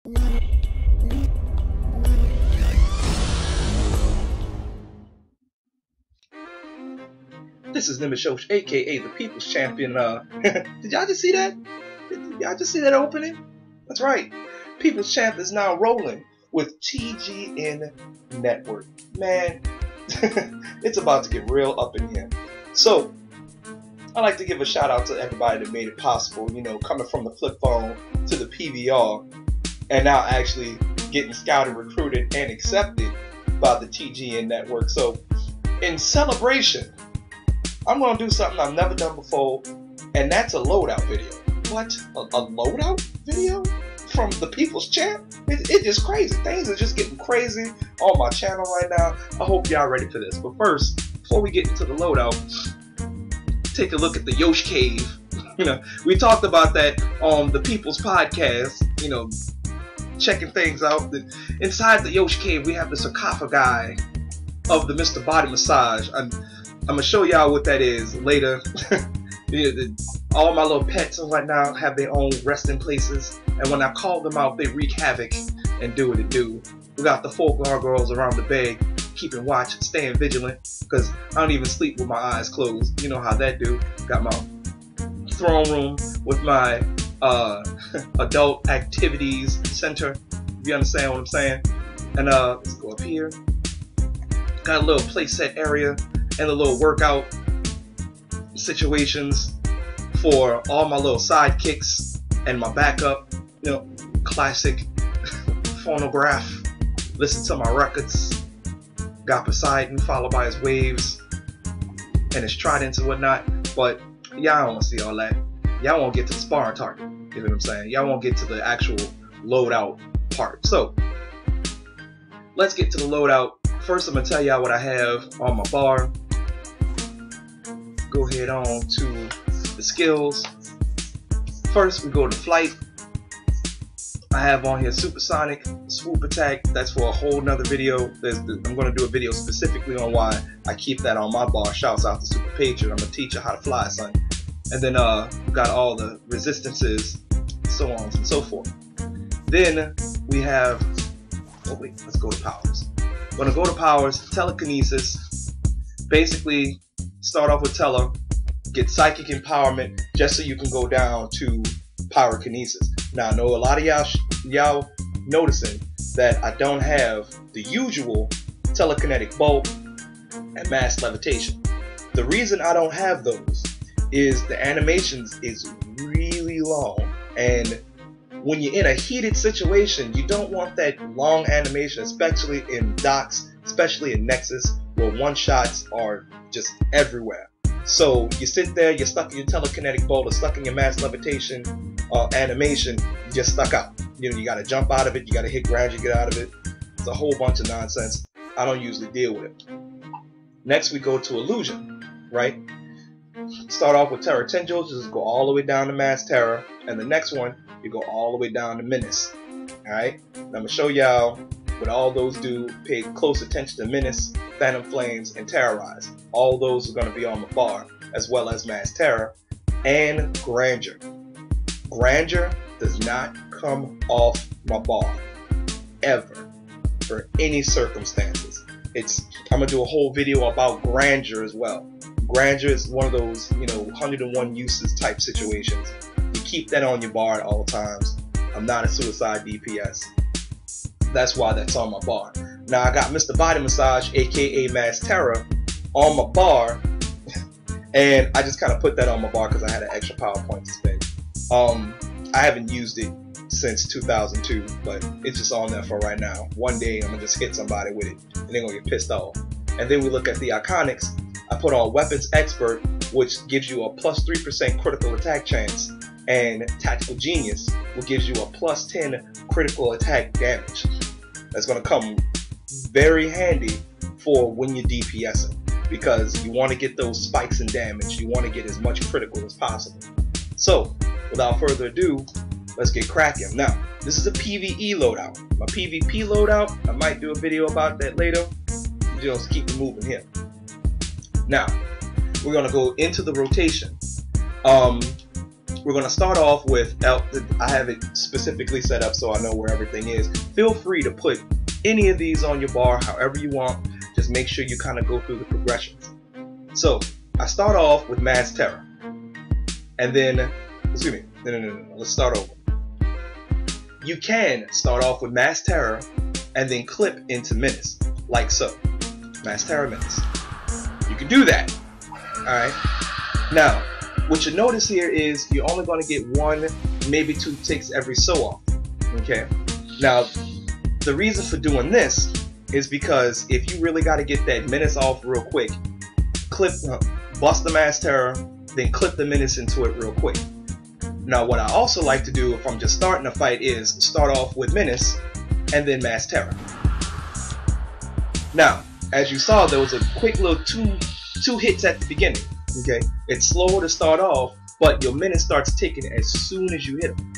This is Nimishosh, aka the People's Champion. Did y'all just see that? Did y'all just see that opening? That's right. People's Champ is now rolling with TGN Network. Man, it's about to get real up in here. So, I'd like to give a shout out to everybody that made it possible, you know, coming from the flip phone to the PVR, and now actually getting scouted, recruited, and accepted by the TGN Network. So, in celebration, I'm going to do something I've never done before, and that's a loadout video. What? A loadout video? From the People's Champ? It's just crazy. Things are just getting crazy on my channel right now. I hope y'all ready for this. But first, before we get into the loadout, take a look at the Yosh Cave. You know, we talked about that on the People's Podcast, you know, checking things out. Inside the Yosh Cave, we have the sarcophagi of the Mr. Body Massage. I'm going to show y'all what that is later. All my little pets and whatnot have their own resting places, and when I call them out, they wreak havoc and do what it do. We got the 4 gargoyles around the bed, keeping watch, staying vigilant, because I don't even sleep with my eyes closed. You know how that do. Got my throne room with my adult activities center, if you understand what I'm saying. And let's go up here. Got a little play set area and a little workout situations for all my little sidekicks and my backup, you know, classic phonograph. Listen to my records. Got Poseidon followed by his waves and his tridents and whatnot. But y'all don't want to see all that. Y'all won't get to the sparring target. You know what I'm saying? Y'all won't get to the actual loadout part. So let's get to the loadout. First, I'm gonna tell y'all what I have on my bar. Go ahead on to the skills. First, we go to flight. I have on here supersonic, swoop attack. That's for a whole nother video. I'm going to do a video specifically on why I keep that on my bar. Shouts out to Super Patriot. I'm going to teach you how to fly, son. And then we got all the resistances, so on and so forth. Then we have, oh wait, let's go to powers. I'm going to go to powers, telekinesis. Basically, start off with tele, get psychic empowerment just so you can go down to pyrokinesis. Now I know a lot of y'all noticing that I don't have the usual telekinetic bolt and mass levitation. The reason I don't have those is the animations is really long, and when you're in a heated situation, you don't want that long animation, especially in docks, especially in Nexus, where one-shots are just everywhere. So you sit there, you're stuck in your telekinetic bolt or stuck in your mass levitation animation, you just stuck out. You know, you gotta jump out of it, you gotta hit ground, you get out of it. It's a whole bunch of nonsense. I don't usually deal with it. Next we go to illusion, right? Start off with Terror Tendrils, just go all the way down to Mass Terror, and the next one, you go all the way down to Menace. Alright? I'm gonna show y'all what all those do. Pay close attention to Menace, Phantom Flames, and Terrorize. All those are going to be on the bar, as well as Mass Terror and Grandeur. Grandeur does not come off my bar, ever, for any circumstances. I'm going to do a whole video about Grandeur as well. Grandeur is one of those, you know, 101 uses type situations. You keep that on your bar at all times. I'm not a suicide DPS. That's why that's on my bar. Now I got Mr. Body Massage, aka Mass Terror, on my bar, and I just kind of put that on my bar because I had an extra PowerPoint to spend. I haven't used it since 2002, but it's just on there for right now. One day I'm gonna just hit somebody with it, and they're gonna get pissed off. And then we look at the Iconics. I put on Weapons Expert, which gives you a plus 3% critical attack chance, and Tactical Genius, which gives you a plus 10 critical attack damage. That's going to come very handy for when you're DPSing, because you want to get those spikes in damage. You want to get as much critical as possible. So, without further ado, let's get cracking. Now, this is a PvE loadout. My PvP loadout, I might do a video about that later. Just keep it moving here. Now, we're going to go into the rotation. we're going to start off with, I have it specifically set up so I know where everything is. Feel free to put any of these on your bar however you want. Just make sure you kind of go through the progressions. So I start off with Mass Terror, and then, excuse me, no, let's start over. You can start off with Mass Terror and then clip into Menace, like so. Mass Terror, Menace. You can do that. Alright. Now, what you notice here is you're only going to get 1, maybe 2 ticks every so often. Okay? Now, the reason for doing this is because if you really got to get that Menace off real quick, bust the Mass Terror, then clip the Menace into it real quick. Now, what I also like to do if I'm just starting a fight is start off with Menace and then Mass Terror. Now, as you saw, there was a quick little two hits at the beginning. Okay, it's slower to start off, but your Menace starts ticking as soon as you hit them.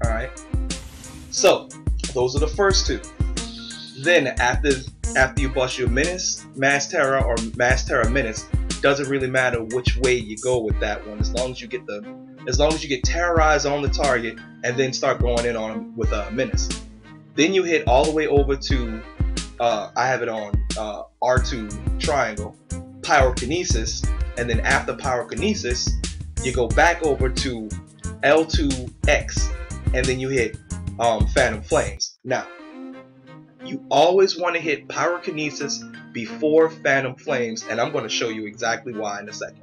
All right. So those are the first 2. Then after you bust your Menace, Mass Terror, or Mass Terror Menace, doesn't really matter which way you go with that one, as long as you get terrorized on the target and then start going in on them with a Menace. Then you hit all the way over to I have it on R2 triangle, Pyrokinesis, and then after Pyrokinesis, you go back over to L2X, and then you hit Phantom Flames. Now, you always want to hit Pyrokinesis before Phantom Flames, and I'm going to show you exactly why in a second.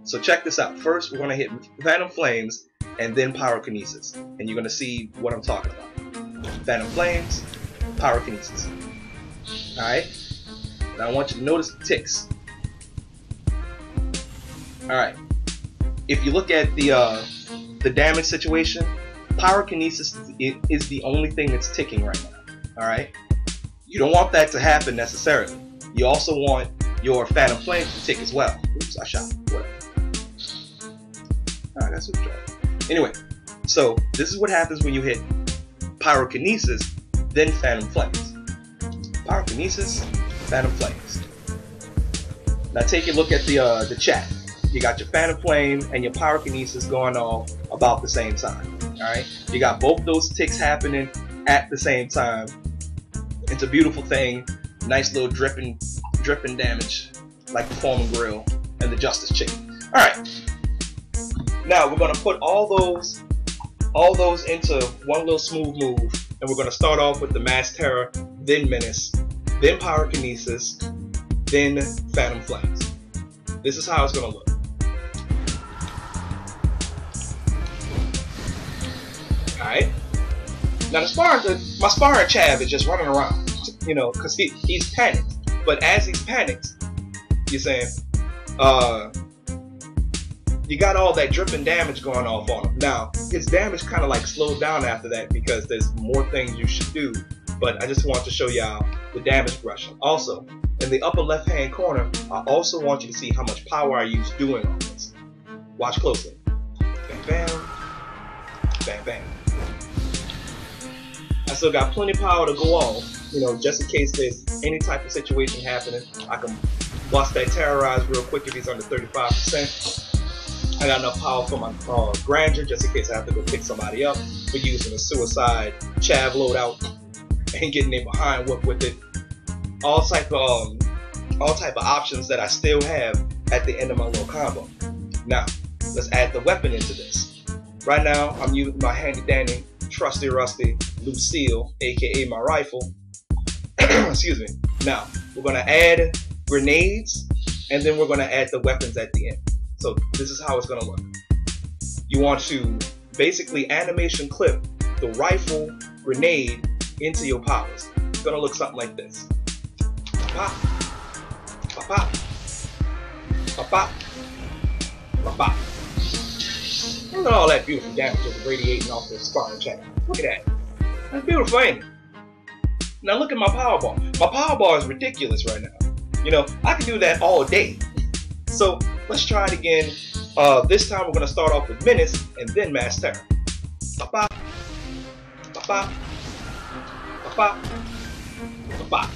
So check this out. First, we're going to hit Phantom Flames and then Pyrokinesis, and you're going to see what I'm talking about. Phantom Flames, Pyrokinesis. Alright? Now I want you to notice the ticks. Alright. If you look at the damage situation, Pyrokinesis is the only thing that's ticking right now. Alright? You don't want that to happen necessarily. You also want your Phantom Flames to tick as well. Oops, I shot. Whatever. Alright, that's what I'm Anyway, so this is what happens when you hit Pyrokinesis, then Phantom Flames. Pyrokinesis, Phantom Flames. Now take a look at the chat. You got your Phantom Flame and your Pyrokinesis going off about the same time. Alright? You got both those ticks happening at the same time. It's a beautiful thing. Nice little dripping damage, like the Foreman Grill and the Justice Chicken. Alright. Now we're gonna put all those into one little smooth move, and we're gonna start off with the Mass Terror, then Menace, then Pyrokinesis, then Phantom Flames. This is how it's gonna look. Alright. Now my sparring Chav is just running around, you know, because he's panicked. But as he's panicked, you're saying, you got all that dripping damage going off on him. Now, his damage kind of like slowed down after that because there's more things you should do. But I just want to show y'all the damage progression. Also, in the upper left hand corner, I also want you to see how much power I use doing all this. Watch closely. Bam, bam. Bam, bam. I still got plenty of power to go on, you know, just in case there's any type of situation happening. I can bust that Terrorize real quick if he's under 35%. I got enough power for my Grandeur just in case I have to go pick somebody up for using a suicide Chav loadout and getting in behind with it. All type of options that I still have at the end of my little combo. Now, let's add the weapon into this. Right now, I'm using my handy dandy, trusty rusty Lucille, aka my rifle. Excuse me. Now, we're gonna add grenades, and then we're gonna add the weapons at the end. So this is how it's gonna look. You want to basically animation clip the rifle grenade into your powers. It's gonna look something like this. Pop, pop, pop, pop, pop, pop, pop. Look at all that beautiful damage just radiating off the sparring channel. Look at that. That's beautiful, ain't it? Now look at my power bar. My power bar is ridiculous right now. You know, I can do that all day. So let's try it again. This time we're gonna start off with Menace and then Mass Terror. Pop, pop, pop, pop, pop, pop, pop, pop.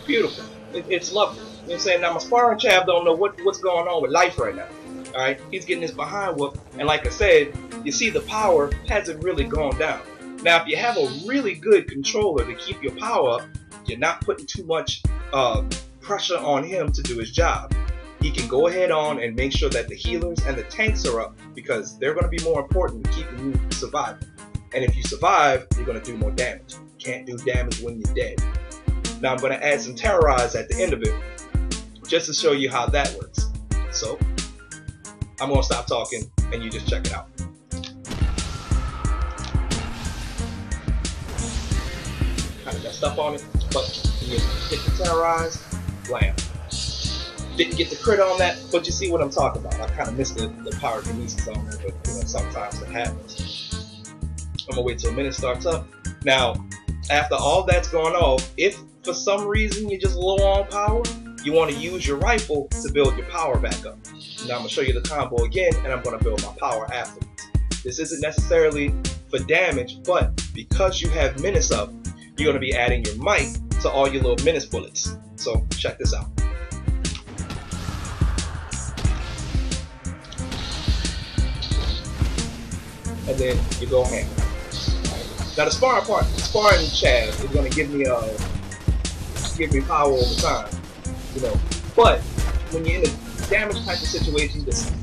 Beautiful. It's lovely. You know what I'm saying? Now my sparring Chav don't know what's going on with life right now. Alright, he's getting his behind whooped, and like I said, you see the power hasn't really gone down. Now if you have a really good controller to keep your power up, you're not putting too much pressure on him to do his job. He can go ahead on and make sure that the healers and the tanks are up, because they're going to be more important to keeping you surviving. And if you survive, you're going to do more damage. You can't do damage when you're dead. Now I'm going to add some Terrorize at the end of it, just to show you how that works. So I'm going to stop talking and you just check it out. Kind of messed up on it, but when you hit the Terrorize, blam. Didn't get the crit on that, but you see what I'm talking about. I kind of missed the pyrokinesis on there, but you know, sometimes it happens. I'm gonna wait till a minute starts up. Now, after all that's gone off, if for some reason you're just low on power, you want to use your rifle to build your power back up. Now I'm gonna show you the combo again, and I'm gonna build my power afterwards. This isn't necessarily for damage, but because you have menace up, you're gonna be adding your might to all your little menace bullets. So check this out. And then you go ham. Now the sparring Chad is going to give me power over time, you know. But when you're in a damage type of situation, just,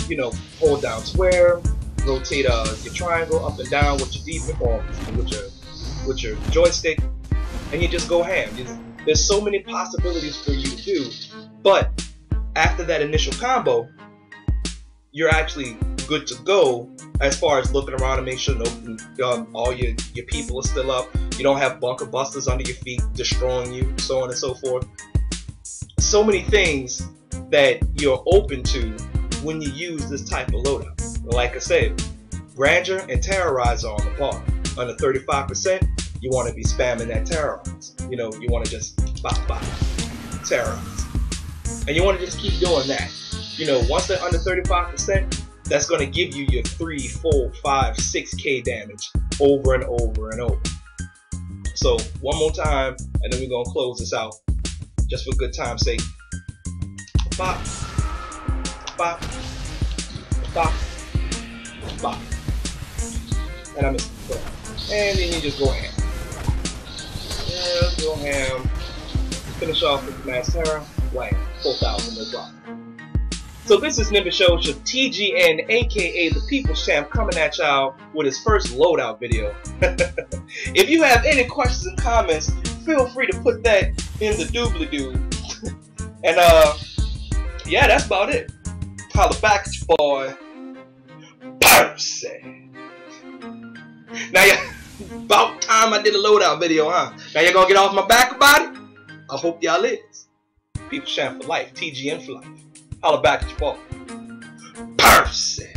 you know, hold down square, rotate your triangle up and down with your D-pad or with your joystick, and you just go ham. There's so many possibilities for you to do, but after that initial combo, you're actually good to go as far as looking around and make sure all your people are still up. You don't have bunker busters under your feet destroying you, so on and so forth. So many things that you're open to when you use this type of loadout. Like I said, Grandeur and Terrorize are on the bar. Under 35%, you want to be spamming that Terrorize. You know, you want to just bop, bop, Terrorize. And you want to just keep doing that. You know, once they're under 35%, that's going to give you your 3, 4, 5, 6K damage over and over and over. So one more time, and then we're going to close this out, just for good time's sake. Bop, bop, bop, bop. And I missed it. And then you just go ham. Yeah, go ham. Finish off with the Mass Terror. Wham, 4,000, no problem. So this is Nimbus Show TGN, aka the People's Champ, coming at y'all with his first loadout video. If you have any questions and comments, feel free to put that in the doobly-doo. And yeah, that's about it. Holla back at your boy, Percy. Now, about time I did a loadout video, huh? Now you're gonna get off my back about it? I hope y'all is. People's Champ for life, TGN for life. Holla back at your boy, Percy.